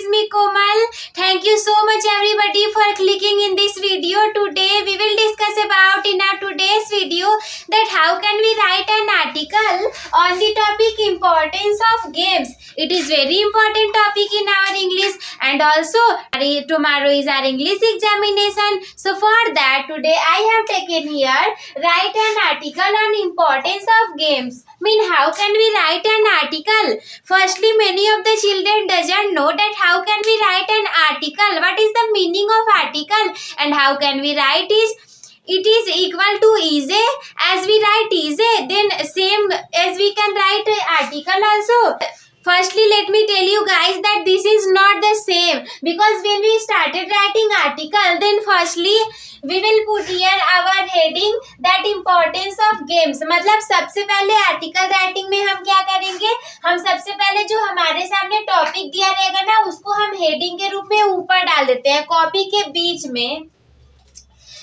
is me Komal. Thank you so much everybody for clicking in this video. Today we will discuss about in our today's video that how can we write an article on the topic importance of games. It is very important topic in our English, and also tomorrow is our English examination. So for that today I have taken here write an article on importance of games. How can we write an article? Firstly, many of the children doesn't know that how can we write an article, what is the meaning of article, and how can we write it is equal to is. As we write is, then same as we can write article also. Firstly, let me tell you guys that this is not the same, because when we started writing article, then firstly we will put here our heading that importance of games. मतलब सबसे पहले article writing में हम क्या करेंगे, हम सबसे पहले जो हमारे सामने टॉपिक दिया रहेगा ना उसको हम हेडिंग के रूप में ऊपर डाल देते हैं कॉपी के बीच में।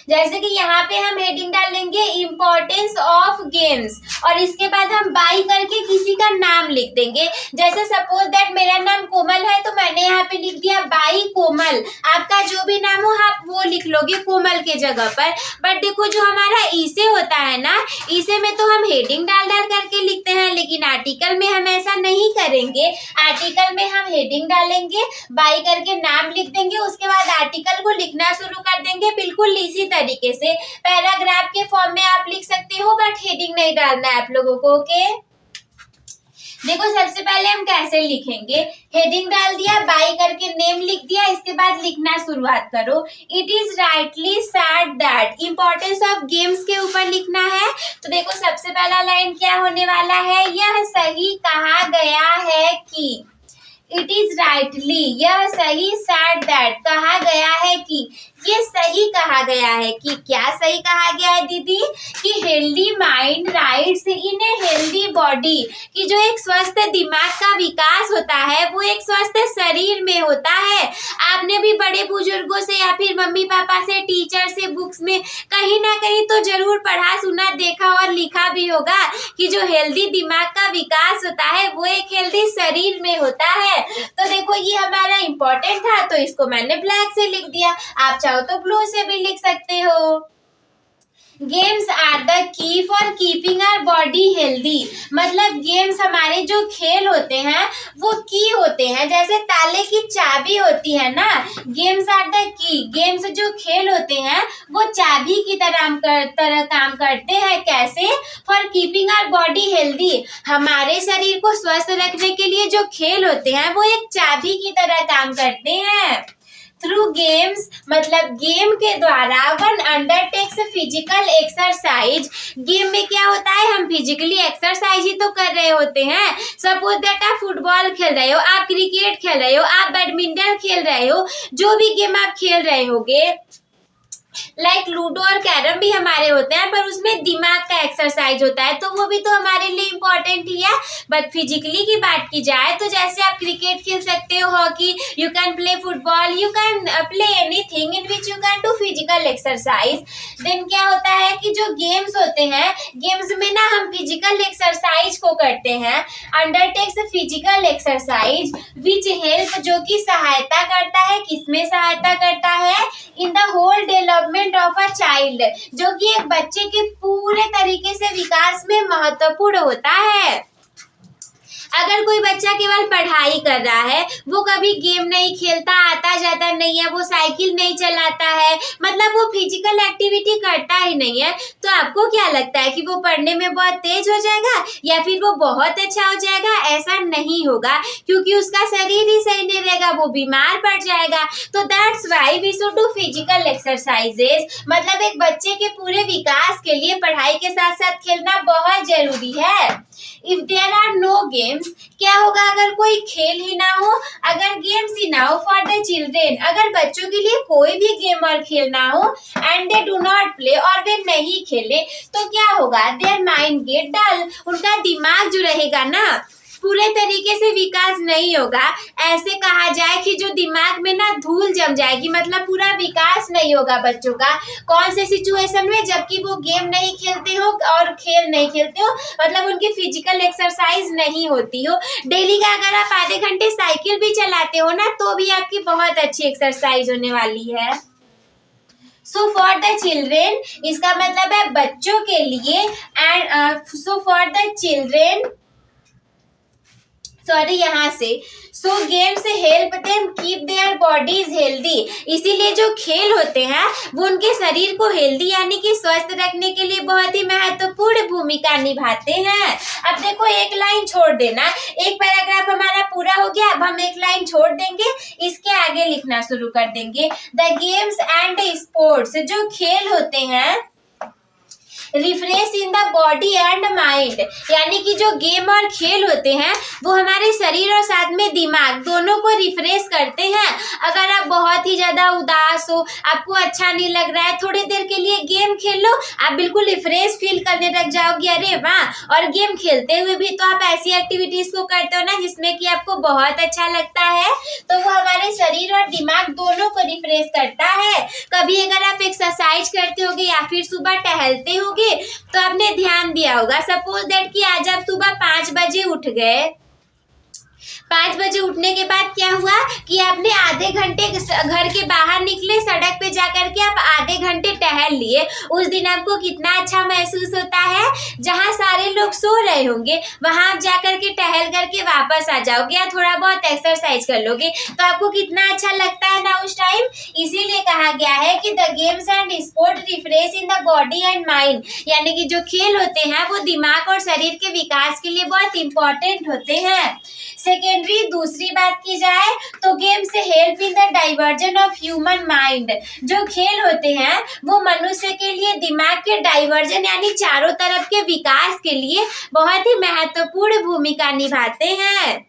जैसे कि यहाँ पे हम हेडिंग डाल लेंगे इम्पोर्टेंस ऑफ गेम्स, और इसके बाद हम बाई करके किसी का नाम लिख देंगे। जैसे सपोज दैट मेरा नाम कोमल है तो मैंने यहाँ पे लिख दिया बाई कोमल। आपका जो भी नाम हो आप वो लिख लोगे कोमल के जगह पर। बट देखो जो हमारा इसे होता है ना, इसे में तो हम हेडिंग डाल डाल करके लिखते हैं, लेकिन आर्टिकल में हम ऐसा नहीं करेंगे। आर्टिकल में हम हेडिंग डालेंगे, बाई करके नाम लिख देंगे, उसके बाद आर्टिकल को लिखना शुरू कर देंगे बिल्कुल इसी तरीके से। पैराग्राफ के फॉर्म में आप लिख सकते हो, बट हेडिंग नहीं डालना है आप लोगों को। ओके, देखो सबसे पहले हम कैसे लिखेंगे। हेडिंग डाल दिया, बाई करके नेम लिख दिया, इसके बाद लिखना शुरुआत करो। It is rightly said that, importance of games के ऊपर लिखना है। तो देखो सबसे पहला लाइन क्या होने वाला है, यह सही कहा गया है कि। इट इज राइटली, यह सही सेड दैट, कहा गया है कि, ये सही कहा गया है कि। क्या सही कहा गया है दीदी? कि healthy mind rights in a healthy body, कि जो एक स्वस्थ दिमाग का विकास होता है वो एक स्वस्थ शरीर में होता है। आपने भी बड़े बुजुर्गों से या फिर मम्मी पापा से, टीचर से, बुक्स में कहीं ना कहीं तो जरूर पढ़ा सुना, देखा और लिखा भी होगा कि जो हेल्दी दिमाग का विकास होता है वो एक हेल्दी शरीर में होता है। तो देखो ये हमारा इम्पोर्टेंट था तो इसको मैंने ब्लैक से लिख दिया, आप चाहो तो ब्लू से भी लिख सकते हो। Games are the key for keeping our body healthy, मतलब गेम्स हमारे जो खेल होते हैं वो की होते हैं, जैसे ताले की चाबी होती है ना। Games are the key, games जो खेल होते हैं वो चाबी की तरह काम करते हैं। कैसे? For keeping our body healthy, हमारे शरीर को स्वस्थ रखने के लिए जो खेल होते हैं वो एक चाबी की तरह काम करते हैं। थ्रू गेम्स, मतलब गेम के द्वारा one undertakes physical exercise. Game में क्या होता है, हम फिजिकली एक्सरसाइज ही तो कर रहे होते हैं। सपोज दैट आप फुटबॉल खेल रहे हो, आप क्रिकेट खेल रहे हो, आप बैडमिंटन खेल रहे हो, जो भी गेम आप खेल रहे होगे, लाइक लूडो और कैरम भी हमारे होते हैं, पर उसमें दिमाग का एक्सरसाइज होता है तो वो भी तो हमारे लिए इम्पोर्टेंट ही है। बट फिजिकली की बात की जाए तो जैसे आप क्रिकेट खेल सकते हो, hockey, you can play football, you can play anything in which you can do physical exercise. Then क्या होता है कि जो गेम्स होते हैं, गेम्स में ना हम फिजिकल एक्सरसाइज को करते हैं। Undertakes physical exercise which help, जो कि सहायता करता है, किसमें सहायता करता है, in the whole development of a child, जो कि एक बच्चे के पूरे तरीके से विकास में महत्वपूर्ण होता है। अगर कोई बच्चा केवल पढ़ाई कर रहा है, वो कभी गेम नहीं खेलता, आता जाता नहीं है, वो साइकिल नहीं चलाता है, मतलब वो फिजिकल एक्टिविटी करता ही नहीं है, तो आपको क्या लगता है कि वो पढ़ने में बहुत तेज हो जाएगा या फिर वो बहुत अच्छा हो जाएगा? ऐसा नहीं होगा, क्योंकि उसका शरीर ही सही नहीं रहेगा, वो बीमार पड़ जाएगा। तो that's why we should do physical exercises, मतलब एक बच्चे के पूरे विकास के लिए पढ़ाई के साथ साथ खेलना बहुत जरूरी है। If there are no games, क्या होगा अगर कोई खेल ही ना हो, अगर गेम्स ही ना हो फॉर द चिल्ड्रेन, अगर बच्चों के लिए कोई भी गेम और खेल ना हो, and they do not play, और वे नहीं खेले, तो क्या होगा, देयर माइंड गेट डल, उनका दिमाग जो रहेगा ना पूरे तरीके से विकास नहीं होगा। ऐसे कहा जाए कि जो दिमाग में ना धूल जम जाएगी, मतलब पूरा विकास नहीं होगा बच्चों का। कौन से सिचुएशन में? जबकि वो गेम नहीं खेलते हो और खेल नहीं खेलते हो, मतलब उनकी फिजिकल एक्सरसाइज नहीं होती हो। डेली का अगर आप आधे घंटे साइकिल भी चलाते हो ना, तो भी आपकी बहुत अच्छी एक्सरसाइज होने वाली है। सो फॉर द चिल्ड्रेन, इसका मतलब है बच्चों के लिए। And so for the children, sorry यहाँ से, सो गेम से help them keep their bodies healthy. इसीलिए जो खेल होते हैं वो उनके शरीर को हेल्दी यानी कि स्वस्थ रखने के लिए बहुत ही महत्वपूर्ण भूमिका निभाते हैं। अब देखो, एक लाइन छोड़ देना, एक पैराग्राफ हमारा पूरा हो गया। अब हम एक लाइन छोड़ देंगे, इसके आगे लिखना शुरू कर देंगे। द गेम्स एंड स्पोर्ट्स, जो खेल होते हैं, refresh in the body and mind, यानी कि जो गेम और खेल होते हैं वो हमारे शरीर और साथ में दिमाग दोनों को रिफ्रेश करते हैं। अगर आप बहुत ही ज्यादा उदास हो, आपको अच्छा नहीं लग रहा है, थोड़ी देर के लिए गेम खेल लो, आप बिल्कुल रिफ्रेश फील करने लग जाओगे। अरे वाह! और गेम खेलते हुए भी तो आप ऐसी एक्टिविटीज को करते हो ना जिसमें कि आपको बहुत अच्छा लगता है, तो वो हमारे शरीर और दिमाग दोनों को रिफ्रेश करता है। कभी अगर आप एक्सरसाइज करते होगे या फिर सुबह टहलते होगे तो आपने ध्यान दिया होगा, सपोज दैट कि आज आप सुबह 5 बजे उठ गए। 5 बजे उठने के बाद क्या हुआ कि आपने आधे घंटे घर के बाहर निकले, सड़क पे जाकर के आप आधे घंटे टहल लिए। उस दिन आपको कितना अच्छा महसूस होता है। जहाँ सारे लोग सो रहे होंगे वहां आप जाकर के टहल करके वापस आ जाओगे या थोड़ा बहुत एक्सरसाइज कर लोगे, तो आपको कितना अच्छा लगता है ना उस टाइम। इसीलिए कहा गया है कि the games and sport refresh in the body and mind, यानी कि जो खेल होते हैं वो दिमाग और शरीर के विकास के लिए बहुत इंपॉर्टेंट होते हैं। सेकेंडरी, दूसरी बात की जाए तो गेम से help in the diversion of human mind, जो खेल होते हैं वो मनुष्य के लिए दिमाग के डाइवर्जन यानी चारों तरफ के विकास के लिए बहुत ही महत्वपूर्ण भूमिका निभाते हैं।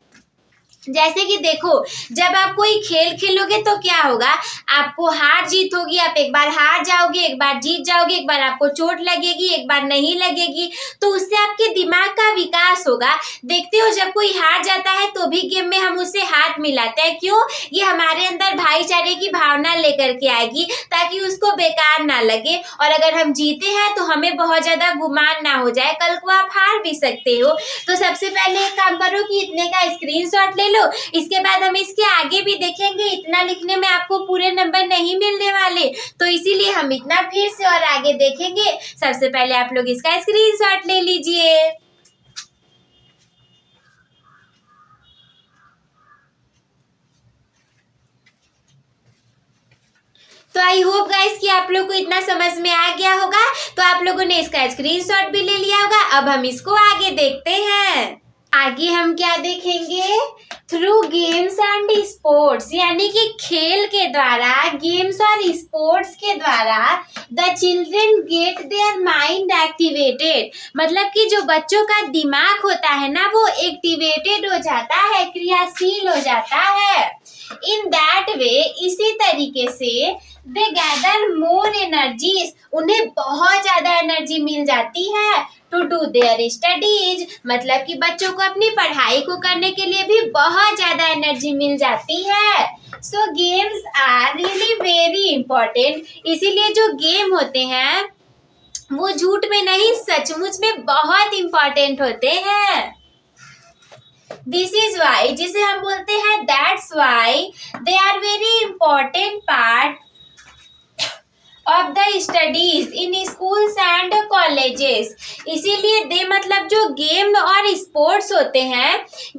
जैसे कि देखो, जब आप कोई खेल खेलोगे तो क्या होगा, आपको हार जीत होगी, आप एक बार हार जाओगे, एक बार जीत जाओगे, एक बार आपको चोट लगेगी, एक बार नहीं लगेगी, तो उससे आपके दिमाग का विकास होगा। देखते हो, जब कोई हार जाता है तो भी गेम में हम उससे हाथ मिलाते हैं। क्यों? ये हमारे अंदर भाईचारे की भावना लेकर के आएगी ताकि उसको बेकार ना लगे, और अगर हम जीते हैं तो हमें बहुत ज्यादा गुमान ना हो जाए, कल को आप हार भी सकते हो। तो सबसे पहले एक काम करो कि इतने का स्क्रीनशॉट ले लो, इसके बाद हम इसके आगे भी देखेंगे। इतना लिखने में आपको पूरे नंबर नहीं मिलने वाले, तो इसीलिए हम इतना फिर से और आगे देखेंगे। सबसे पहले आप लोग इसका स्क्रीनशॉट ले लीजिए। तो आई होप गाइस कि आप लोग को इतना समझ में आ गया होगा। तो आप लोगों ने इसका स्क्रीनशॉट भी ले लिया होगा। अब हम इसको आगे देखते हैं। आगे हम क्या देखेंगे? थ्रू गेम्स एंड स्पोर्ट्स, यानी कि खेल के द्वारा, गेम्स और स्पोर्ट्स के द्वारा the children get their mind activated, मतलब कि जो बच्चों का दिमाग होता है ना वो एक्टिवेटेड हो जाता है, क्रियाशील हो जाता है। इन दैट वे, इसी तरीके से दे गैदर मोर एनर्जीज, उन्हें बहुत ज्यादा एनर्जी मिल जाती है। टू डू देयर स्टडीज, मतलब कि बच्चों को अपनी पढ़ाई को करने के लिए भी बहुत ज्यादा एनर्जी मिल जाती है। So games are really very important, इसीलिए जो गेम होते हैं वो झूठ में नहीं, सचमुच में बहुत इंपॉर्टेंट होते हैं। दिस इज वाई, जिसे हम बोलते हैं that's why they are very important part of the studies in schools and colleges. इसीलिए दे, मतलब जो गेम और स्पोर्ट्स होते हैं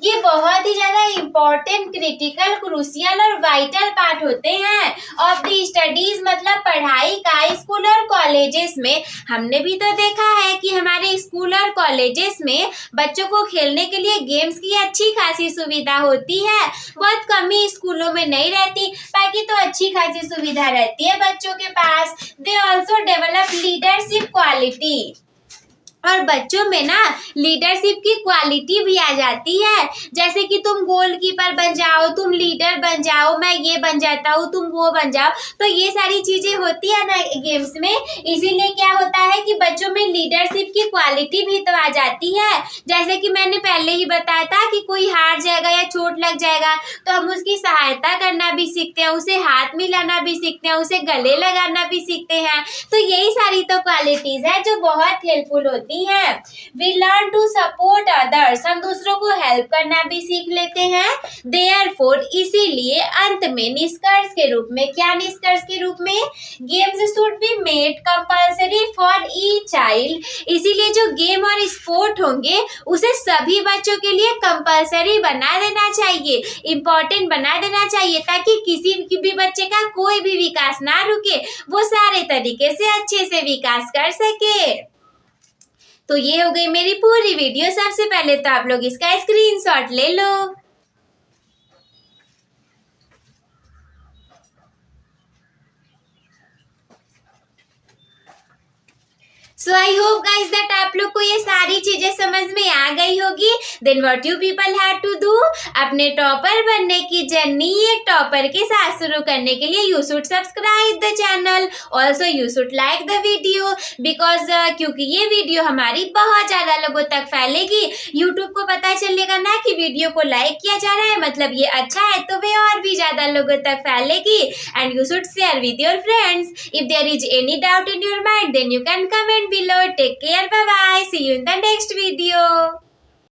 ये बहुत ही ज्यादा इम्पोर्टेंट, क्रिटिकल, क्रूशियल और वाइटल पार्ट होते हैं ऑफ द स्टडीज, मतलब पढ़ाई का स्कूल और कॉलेजेस में। हमने भी तो देखा है कि हमारे स्कूल और कॉलेजेस में बच्चों को खेलने के लिए गेम्स की अच्छी खासी सुविधा होती है। बहुत कम ही स्कूलों में नहीं रहती, बाकी तो अच्छी खासी सुविधा रहती है बच्चों के पास। They also develop leadership quality. और बच्चों में ना लीडरशिप की क्वालिटी भी आ जाती है। जैसे कि तुम गोलकीपर बन जाओ, तुम लीडर बन जाओ, मैं ये बन जाता हूँ, तुम वो बन जाओ। तो ये सारी चीजें होती है ना गेम्स में, इसीलिए क्या होता है कि बच्चों में लीडरशिप की क्वालिटी भी तो आ जाती है। जैसे कि मैंने पहले ही बताया था कि कोई हार जाएगा या चोट लग जाएगा तो हम उसकी सहायता करना भी सीखते हैं, उसे हाथ मिलाना भी सीखते हैं, उसे गले लगाना भी सीखते हैं। तो यही सारी तो क्वालिटीज है जो बहुत हेल्पफुल होती है। We learn to support others, हम दूसरों को हेल्प करना भी सीख लेते हैं। देयरफॉर, इसीलिए अंत में निष्कर्ष के रूप में, क्या निष्कर्ष के रूप में, games should be made compulsory for each child, इसीलिए जो गेम और स्पोर्ट होंगे उसे सभी बच्चों के लिए कंपल्सरी बना देना चाहिए, इम्पोर्टेंट बना देना चाहिए, ताकि किसी भी बच्चे का कोई भी विकास ना रुके, वो सारे तरीके से अच्छे से विकास कर सके। तो ये हो गई मेरी पूरी वीडियो। सबसे पहले तो आप लोग इसका स्क्रीनशॉट ले लो। सो आई होप गाइज दैट आप लोग को ये सारी चीजें समझ में आ गई होगी। Then what you people have to do, अपने टॉपर बनने की जर्नी एक टॉपर के साथ शुरू करने के लिए you should subscribe the channel, also you should like the video, because क्योंकि ये वीडियो हमारी बहुत ज्यादा लोगों तक फैलेगी। यूट्यूब को पता चलेगा ना कि वीडियो को लाइक किया जा रहा है, मतलब ये अच्छा है, तो वे और भी ज्यादा लोगों तक फैलेगी। And you should share with your friends. If there is any doubt in your mind, then you can comment below. Take care, bye bye, see you in the next video.